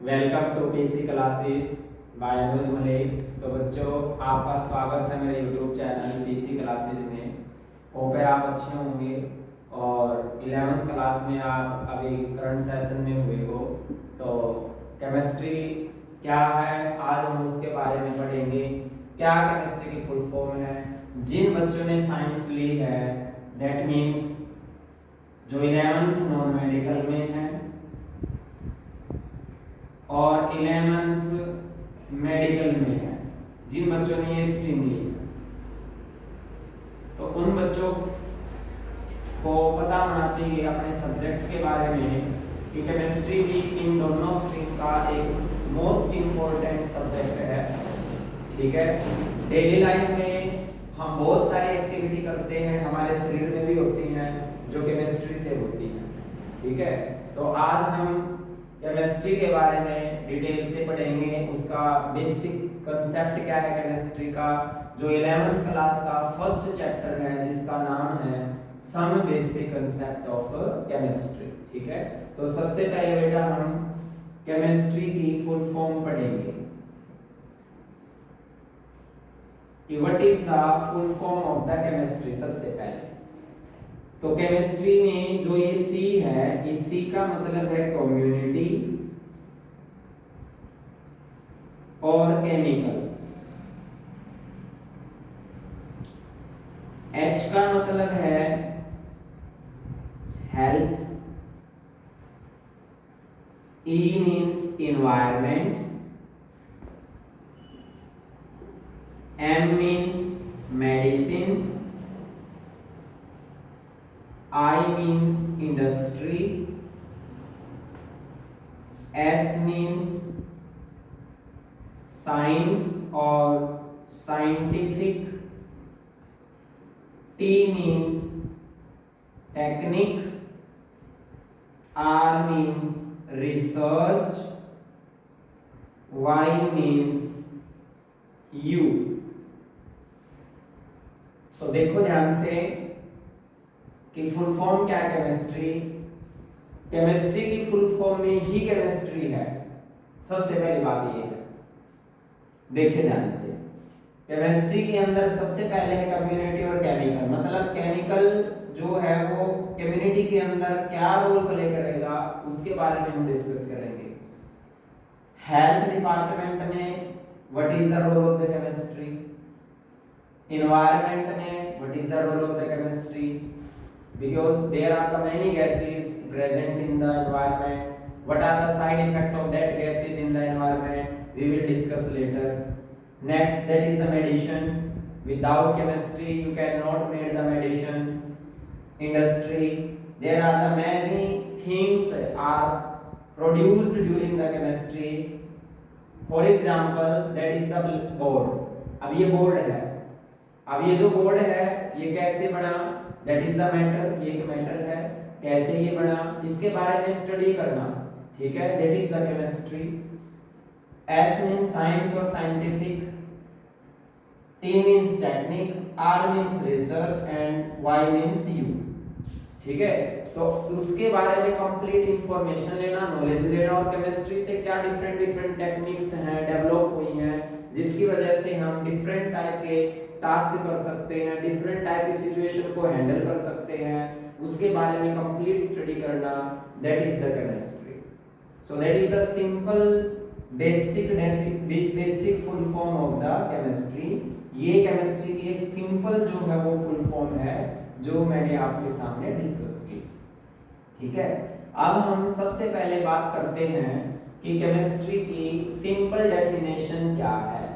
Welcome to PC classes by Anuj Malik. तो बच्चों, आपका स्वागत है मेरे यूट्यूब चैनल पीसी क्लासेस में। होप है आप अच्छे होंगे और 11th क्लास में आप अभी करंट सेशन में हुए हो। तो केमिस्ट्री क्या है, आज हम उसके बारे में पढ़ेंगे। क्या केमिस्ट्री की फुल फॉर्म है। जिन बच्चों ने साइंस ली है, दैट मीन्स जो 11th नॉन मेडिकल में है और 11th मेडिकल में है, जिन बच्चों ने ये स्ट्रीम ली है, तो उन बच्चों को पता होना चाहिए अपने सब्जेक्ट के बारे में कि केमिस्ट्री भी इन दोनों स्ट्रीम का एक मोस्ट इम्पोर्टेंट सब्जेक्ट है। ठीक है, डेली लाइफ में हम बहुत सारी एक्टिविटी करते हैं, हमारे शरीर में भी होती हैं जो केमिस्ट्री से होती हैं। ठीक है, तो आज हम केमिस्ट्री के बारे में डिटेल से पढ़ेंगे। उसका बेसिक कंसेप्ट क्या है केमिस्ट्री का, जो 11th क्लास का फर्स्ट चैप्टर है जिसका नाम है some basic concept of chemistry. ठीक है, तो सबसे पहले बेटा हम केमिस्ट्री की फुल फॉर्म पढ़ेंगे कि what is the full form of the chemistry. सबसे पहले तो केमिस्ट्री में जो ये सी है, इस सी का मतलब है कम्युनिटी और केमिकल। एच का मतलब है health, E means environment, M means medicine, I means industry, S means science or scientific, T means technique, R means research, Y means U। तो देखो ध्यान से कि फुल फॉर्म क्या है केमिस्ट्री। केमिस्ट्री की फुल फॉर्म में ही केमिस्ट्री है। सबसे पहली बात ये है, देखिए ध्यान से, केमिस्ट्री के अंदर सबसे पहले है कम्युनिटी और केमिकल। मतलब केमिकल जो है वो कम्युनिटी के अंदर क्या रोल प्ले करेगा उसके बारे में हम डिस्कस करेंगे। हेल्थ डिपार्टमेंट में what is the role of the chemistry, environment में what is the role of the chemistry, because there are the many gases present in the environment. What are the side effect of that gases in the environment, we will discuss later. Next, that is the medicine. Without chemistry you cannot make the medicine. Industry, there are the many things are produced during the chemistry. For example, that is the board. अब ये board है, अब ये जो board है ये कैसे बना, दैट इज द मैटर। ये एक मैटर है, कैसे ये बना इसके बारे में स्टडी करना। ठीक है, that is the chemistry. S means science और scientific, T means technique, R means research and Y means you. ठीक है, तो उसके बारे में कंप्लीट इंफॉर्मेशन लेना, नॉलेज लेना और केमिस्ट्री से क्या डिफरेंट डिफरेंट टेक्निक्स हैं डेवलप हुई हैं जिसकी वजह से हम डिफरेंट टाइप के टास्क कर सकते हैं, डिफरेंट टाइप की सिचुएशन को हैंडल कर सकते हैं, उसके बारे में कंप्लीट स्टडी करना, that is the chemistry. So that is the simple basic full form of the chemistry. ये केमिस्ट्री की एक सिंपल जो है वो फुल फॉर्म है जो मैंने आपके सामने डिस्कस की। ठीक है, अब हम सबसे पहले बात करते हैं कि केमिस्ट्री की सिंपल डेफिनेशन क्या है।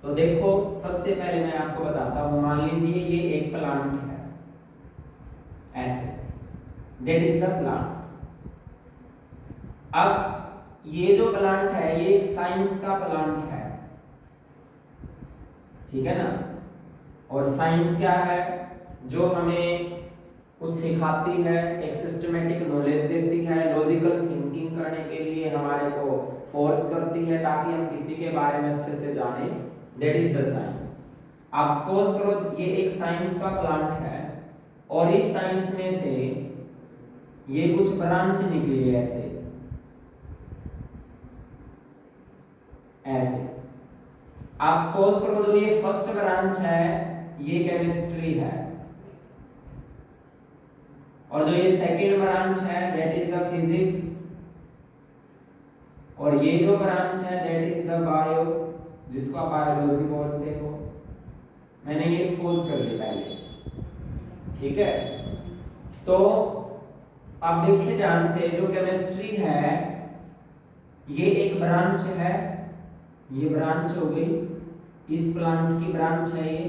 तो देखो, सबसे पहले मैं आपको बताता हूं, मान लीजिए ये एक प्लांट है, ऐसे, दैट इज द प्लांट। अब ये जो प्लांट है ये एक साइंस का प्लांट है। ठीक है ना, और साइंस क्या है, जो हमें कुछ सिखाती है, एक सिस्टमेटिक नॉलेज देती है, लॉजिकल थिंकिंग करने के लिए हमारे को फोर्स करती है ताकि हम किसी के बारे में अच्छे से जाने, दैट इज द साइंस। आप सपोज करो ये एक साइंस का प्लांट है और इस साइंस में से ये कुछ ब्रांच निकली है ऐसे, ऐसे। आप सपोज करो जो ये फर्स्ट ब्रांच है ये केमिस्ट्री है, और जो ये सेकंड ब्रांच है दैट इज द फिजिक्स, और ये जो ब्रांच है दैट इज द बायो, जिसको आप बायोलॉजी बोलते हो। मैंने ये सपोज कर लिया पहले, ठीक है। तो आप देखिए ध्यान से, जो केमिस्ट्री है ये एक ब्रांच है, ये ब्रांच हो गई, इस प्लांट की ब्रांच है ये।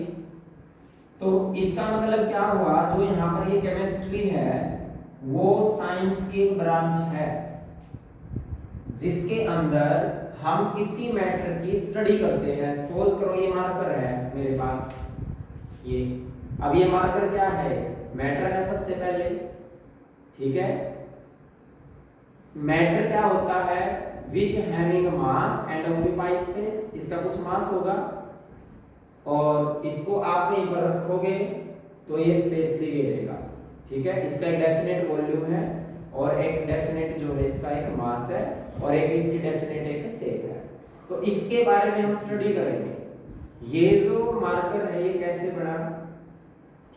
तो इसका मतलब क्या हुआ, जो यहाँ पर ये केमिस्ट्री है वो साइंस की ब्रांच है जिसके अंदर हम किसी मैटर की स्टडी करते हैं। सपोज करो ये मार्कर है मेरे पास, ये अब ये मार्कर क्या है, मैटर है सबसे पहले, ठीक है। मैटर क्या होता है, which having mass and occupy space, इसका कुछ मास होगा और इसको आप कहीं पर रखोगे तो ये स्पेस भी घेरेगा, ठीक है। इसका एक डेफिनेट वॉल्यूम है और एक डेफिनेट जो है इसका एक मास है और एक इसकी डेफिनेट एक शेप है। तो इसके बारे में हम स्टडी करेंगे। ये जो मार्कर है ये कैसे बना,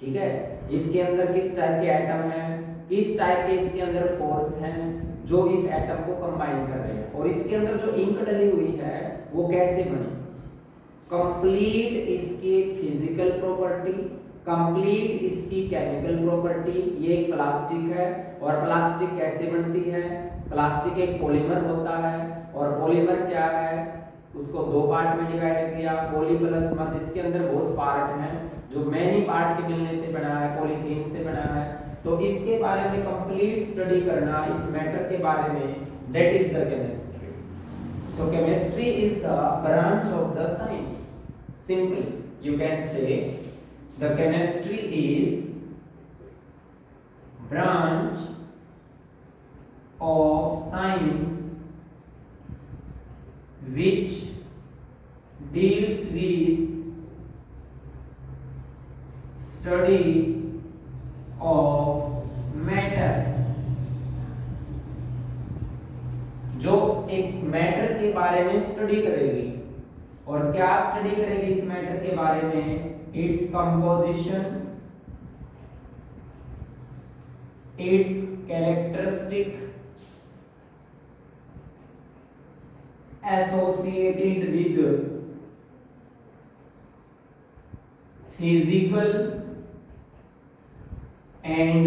ठीक है, इसके अंदर किस टाइप के एटम है, किस टाइप के इसके अंदर फोर्स हैं जो इस एटम को कंबाइन कर रहे हैं, और इसके अंदर जो इंक डली हुई है वो कैसे बनी, कंप्लीट इसकी फिजिकल प्रॉपर्टी, कंप्लीट इसकी केमिकल प्रॉपर्टी। ये एक प्लास्टिक है और प्लास्टिक कैसे बनती है, प्लास्टिक एक पॉलीमर होता है और पॉलीमर क्या है, उसको दो पार्ट में डिवाइड किया, पॉली प्लस मर, जिसके अंदर बहुत पार्ट हैं जो मैनी पार्ट के मिलने से बना है, पॉलीथीन से बना है। तो इसके बारे में कंप्लीट स्टडी करना, इस मैटर के बारे में, that is the chemistry. So chemistry is the branch of the science. Simply you can say the chemistry is branch of science which deals with study of matter, जो एक matter के बारे में स्टडी करेगी। और क्या स्टडी करेगी इस मैटर के बारे में, its composition, its characteristic associated with physical and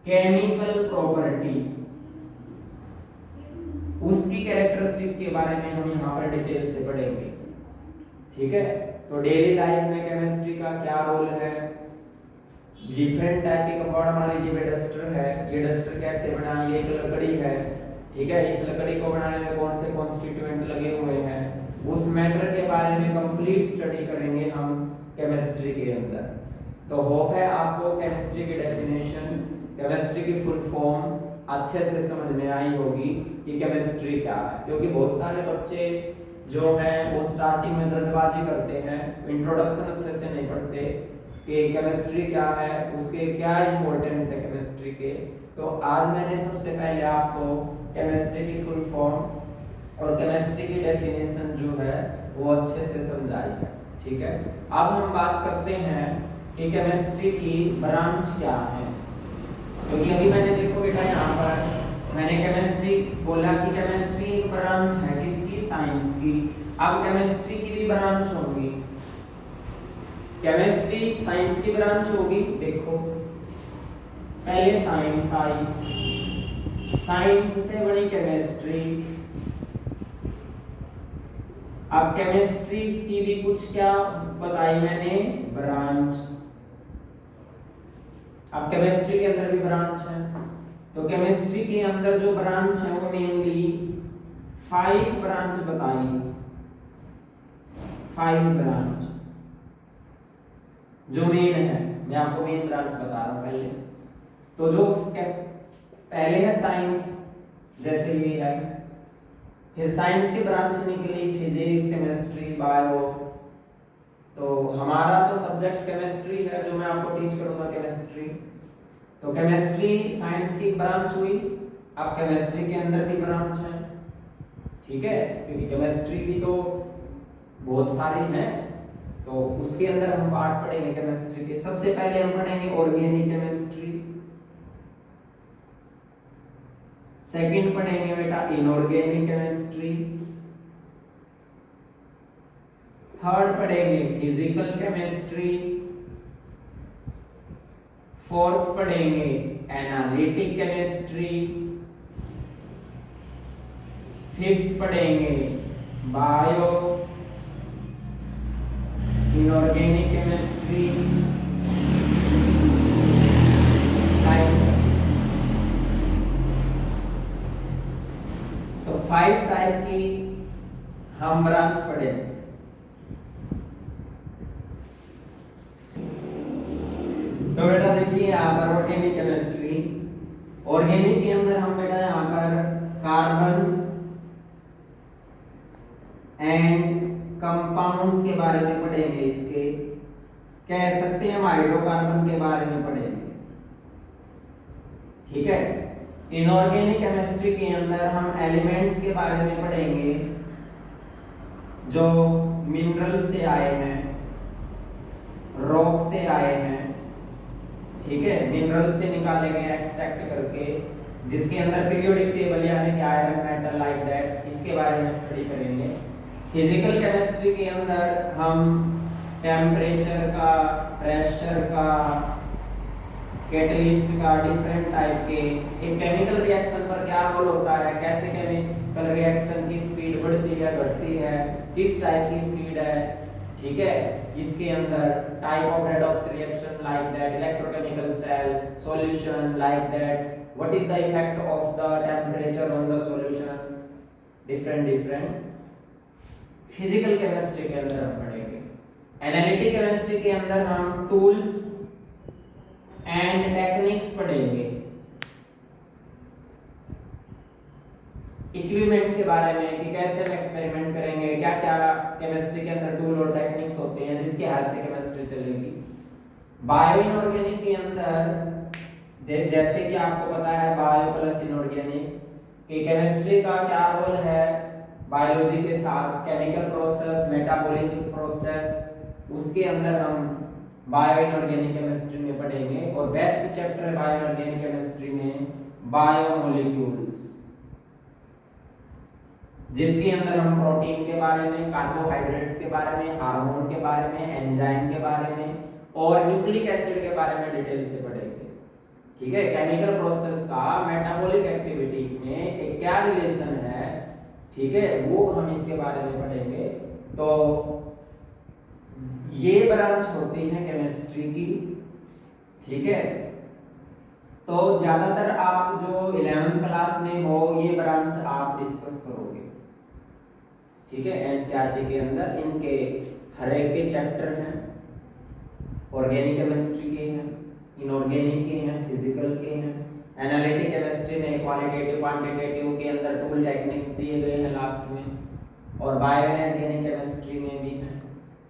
chemical property। उसकी कैरेक्टरिस्टिक के बारे में हम यहाँ पर डिटेल से पढ़ेंगे, ठीक है। तो डेली लाइफ में केमिस्ट्री का क्या रोल है, डिफरेंट टाइप के कंपाउंड, मान लीजिए डस्टर है, ये डस्टर कैसे बना, ये एक लकड़ी है, ठीक है, इस लकड़ी को बनाने में कौन से कॉन्स्टिट्यूएंट लगे हुए हैं, उस मैटर के बारे में कंप्लीट स्टडी करेंगे हम केमिस्ट्री के अंदर। तो होप है आपको केमिस्ट्री की डेफिनेशन, केमिस्ट्री की फुल फॉर्म अच्छे से समझ में आई होगी कि केमिस्ट्री क्या है। क्योंकि बहुत सारे बच्चे जो हैं वो स्टार्टिंग में जल्दबाजी करते हैं, इंट्रोडक्शन अच्छे से नहीं पढ़ते कि केमिस्ट्री क्या है, उसके क्या इंपॉर्टेंस है केमिस्ट्री के। तो आज मैंने सबसे पहले आपको केमिस्ट्री की फुल फॉर्म और केमिस्ट्री की डेफिनेशन जो है वो अच्छे से समझाई है, ठीक है। अब हम बात करते हैं कि केमिस्ट्री की ब्रांच क्या है। क्योंकि अभी मैंने देखो बेटा यहाँ पर मैंने केमिस्ट्री बोला कि केमिस्ट्री एक ब्रांच है किसकी, साइंस की। अब केमिस्ट्री की भी ब्रांच होगी, केमिस्ट्री साइंस की ब्रांच होगी। देखो पहले साइंस आई, साइंस से बनी केमिस्ट्री। अब केमिस्ट्री की भी कुछ क्या बताई मैंने, ब्रांच। अब केमिस्ट्री के अंदर भी ब्रांच है, तो केमिस्ट्री के अंदर जो ब्रांच है वो मेनली 5 ब्रांच बताई, 5 ब्रांच जो मेन है। मैं आपको मेन ब्रांच बता रहा हूं पहले। तो जो पहले है साइंस, जैसे ये है, फिर साइंस की ब्रांच निकली फिजिक्स, केमिस्ट्री, बायो। तो हमारा तो सब्जेक्ट केमिस्ट्री है जो मैं आपको टीच करूंगा केमिस्ट्री। तो केमिस्ट्री साइंस की ब्रांच हुई। अब केमिस्ट्री के अंदर भी ब्रांच है, ठीक है, क्योंकि केमिस्ट्री भी तो बहुत सारी है, तो उसके अंदर हम पार्ट पढ़ेंगे केमिस्ट्री के। सबसे पहले हम पढ़ेंगे ऑर्गेनिक केमिस्ट्री, सेकंड पढ़ेंगे बेटा इनऑर्गेनिक केमिस्ट्री, थर्ड पढ़ेंगे फिजिकल केमिस्ट्री, फोर्थ पढ़ेंगे एनालिटिक केमिस्ट्री, फिफ्थ पढ़ेंगे बायो इनऑर्गेनिक केमिस्ट्री, तो 5 टाइप की हम ब्रांच पढ़ेंगे। तो बेटा देखिए यहाँ पर ऑर्गेनिक केमिस्ट्री, ऑर्गेनिक के अंदर हम बेटा यहाँ पर कार्बन एंड कंपाउंड्स के बारे में पढ़ेंगे। इसके कह सकते हैं हम हाइड्रोकार्बन के बारे में पढ़ेंगे, ठीक है। इनऑर्गेनिक केमिस्ट्री के अंदर हम एलिमेंट्स के बारे में पढ़ेंगे जो मिनरल से आए हैं, रॉक से आए हैं, ठीक है, मिनरल से निकाले गए एक्सट्रैक्ट करके, जिसके अंदर पीरियोडिक टेबल यानी कि आयरन मेटल लाइक दैट, इसके बारे में स्टडी करेंगे। फिजिकल केमिस्ट्री के अंदर हम टेम्परेचर का, प्रेशर का, कैटलिस्ट का, डिफरेंट टाइप के एक केमिकल रिएक्शन पर क्या रोल होता है, कैसे केमिकल रिएक्शन की स्पीड बढ़ती है घटती है, किस टाइप की स्पीड है, ठीक है। इसके अंदर type of redox reaction like that, electrochemical cell solution like that, what is the effect of the temperature on the solution, different physical chemistry के अंदर हम पढ़ेंगे। एनालिटिक केमिस्ट्री के अंदर हम टूल्स एंड टेक्निक्स पढ़ेंगे, इक्विपमेंट के बारे में कि कैसे हम एक्सपेरिमेंट करेंगे, क्या क्या केमिस्ट्री के अंदर टूल और टेक्निक्स होते हैं जिसके हेल्प से केमिस्ट्री चलेगी। बायो इनऑर्गेनिक के अंदर जैसे कि आपको पता है बायो प्लस इनऑर्गेनिक कि केमिस्ट्री का क्या रोल है बायोलॉजी के साथ, केमिकल प्रोसेस, मेटाबॉलिक प्रोसेस, उसके अंदर हम बायो इनऑर्गेनिक केमिस्ट्री में पढ़ेंगे। और बेस्ट चैप्टर है बायो इनऑर्गेनिक केमिस्ट्री में बायोमोलिक्यूल्स, जिसके अंदर हम प्रोटीन के बारे में, कार्बोहाइड्रेट्स के बारे में, हार्मोन के बारे में, एंजाइम के बारे में और न्यूक्लिक एसिड के बारे में डिटेल से पढ़ेंगे, ठीक है। केमिकल प्रोसेस का मेटाबॉलिक एक्टिविटी में एक क्या रिलेशन है, ठीक है, वो हम इसके बारे में पढ़ेंगे। तो ये ब्रांच होती है केमिस्ट्री की, ठीक है। तो ज्यादातर आप जो 11th क्लास में हो ये ब्रांच आप डिस्कस करोगे, ठीक है। एनसीईआरटी के अंदर इनके हर एक के चैप्टर हैं, ऑर्गेनिक केमिस्ट्री के हैं, इनऑर्गेनिक के हैं, फिजिकल के हैं। एनालिटिक केमिस्ट्री में क्वालिटेटिव क्वांटिटेटिव के अंदर टूल टेक्निक्स दिए गए हैं लास्ट में, और बायो इनऑर्गेनिक केमिस्ट्री में भी हैं,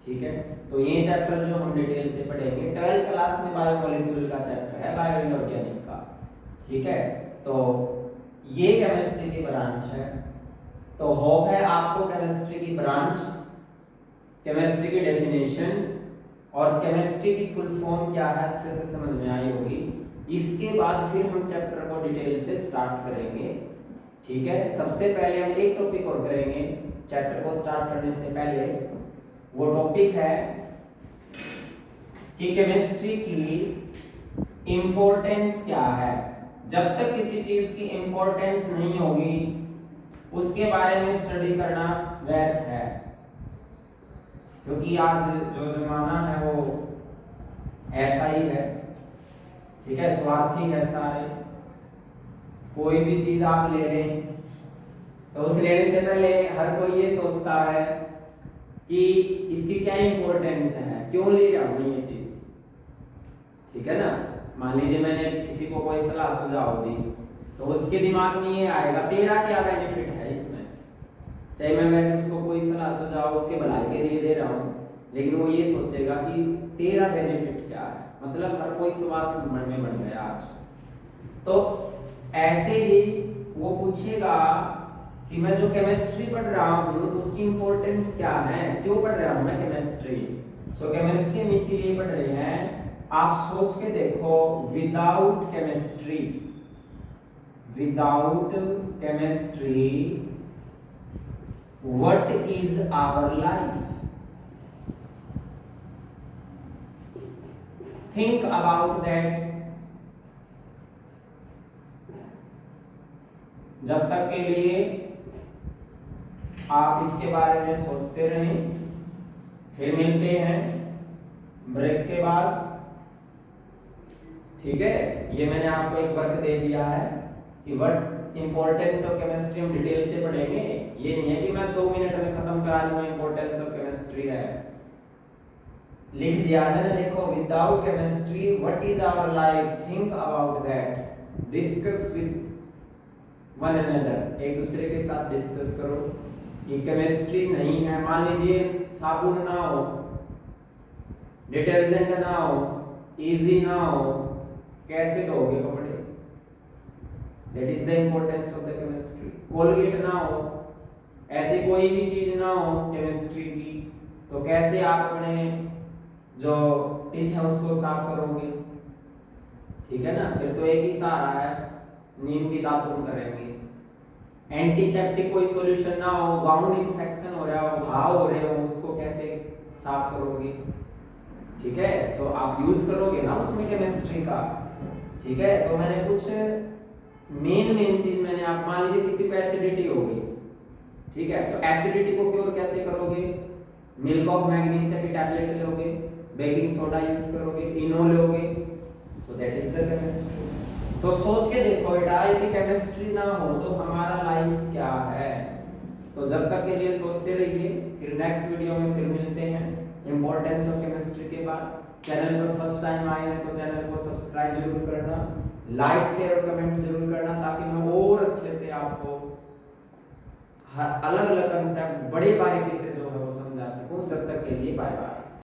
ठीक है। तो ये चैप्टर जो हम डिटेल से पढ़ेंगे 12th क्लास में बायोमोलिक्यूल का चैप्टर है, बायो इनऑर्गेनिक का, ठीक है। तो ये केमिस्ट्री की ब्रांच है। तो होप है आपको केमिस्ट्री की ब्रांच, केमिस्ट्री की डेफिनेशन और केमिस्ट्री की फुल फॉर्म क्या है अच्छे से समझ में आई होगी। इसके बाद फिर हम चैप्टर को डिटेल से स्टार्ट करेंगे, ठीक है। सबसे पहले हम एक टॉपिक और करेंगे चैप्टर को स्टार्ट करने से पहले, वो टॉपिक है कि केमिस्ट्री की इंपॉर्टेंस क्या है। जब तक किसी चीज की इंपॉर्टेंस नहीं होगी उसके बारे में स्टडी करना व्यर्थ है, क्योंकि आज जो जमाना है वो ऐसा ही है, ठीक है, स्वार्थी है सारे। कोई भी चीज आप ले लें तो उस लेने से पहले हर कोई ये सोचता है कि इसकी क्या इंपॉर्टेंस है, क्यों ले रहा हूं ये चीज, ठीक है ना। मान लीजिए मैंने किसी को कोई सलाह सुझाव दी तो उसके दिमाग में ये आएगा तेरा क्या बेनिफिट है इसमें, चाहे मैं वैसे उसको कोई सलाह सुझाव उसके भलाई के लिए दे रहा हूँ, लेकिन वो ये सोचेगा कि तेरा बेनिफिट क्या है। मतलब हर कोई स्वार्थ मन में बन गया आज। तो ऐसे ही वो पूछेगा कि मैं जो केमिस्ट्री पढ़ रहा हूँ उसकी इंपॉर्टेंस क्या है, क्यों पढ़ रहा हूँ मैं केमिस्ट्री। सो केमिस्ट्री हम इसीलिए पढ़ रहे हैं। आप सोच के देखो, without chemistry, what is our life? Think about that. जब तक के लिए आप इसके बारे में सोचते रहें, फिर मिलते हैं ब्रेक के बाद। ठीक है, ये मैंने आपको एक वर्क दे दिया है कि व्हाट इंपॉर्टेंस ऑफ केमिस्ट्री हम डिटेल से पढ़ेंगे। ये नहीं है कि मैं 2 मिनट में खत्म करा दूंगा इंपॉर्टेंस ऑफ केमिस्ट्री है। लिख दिया मैंने, देखो, without chemistry what is our life, think about that, discuss with one another, एक दूसरे के साथ डिस्कस करो कि केमिस्ट्री नहीं है, मान लीजिए साबुन ना हो, डिटर्जेंट ना हो, इजी ना हो, कैसे धोगे कपड़े? That is the importance of the chemistry. Colgate ना हो, ऐसी कोई भी चीज ना हो केमिस्ट्री की, तो कैसे आप अपने जो टीथ है उसको साफ करोगे? ठीक है ना, फिर तो एक ही सहारा है, नीम की दातुन करेंगे। एंटीसेप्टिक कोई सॉल्यूशन ना हो, गाउंड इन्फेक्शन हो रहा हो, घाव हो रहे हो, उसको कैसे साफ करोगे? ठीक है, तो आप यूज करोगे ना उसमें केमिस्ट्री का। ठीक है, तो मैंने कुछ मेन चीज मैंने, आप मान लीजिए किसी को एसिडिटी हो गई, ठीक है, तो एसिडिटी को क्योर कैसे करोगे? मिल्क ऑफ मैग्नीशिया की टैबलेट लोगे, बेकिंग सोडा यूज करोगे, इनो लोगे। So that is the chemistry. तो सोच के देखो बेटा, यदि केमिस्ट्री ना हो तो हमारा लाइफ क्या है? तो जब तक के लिए सोचते रहिए, फिर नेक्स्ट वीडियो में फिर मिलते हैं इंपॉर्टेंस ऑफ केमिस्ट्री के बाद। चैनल पर फर्स्ट टाइम आए हैं तो चैनल को सब्सक्राइब जरूर करना, लाइक शेयर और कमेंट जरूर करना, ताकि मैं और अच्छे से आपको अलग अलग कंसेप्ट बड़े बारीकी से जो है वो समझा सकूं। जब तक के लिए बाय बाय।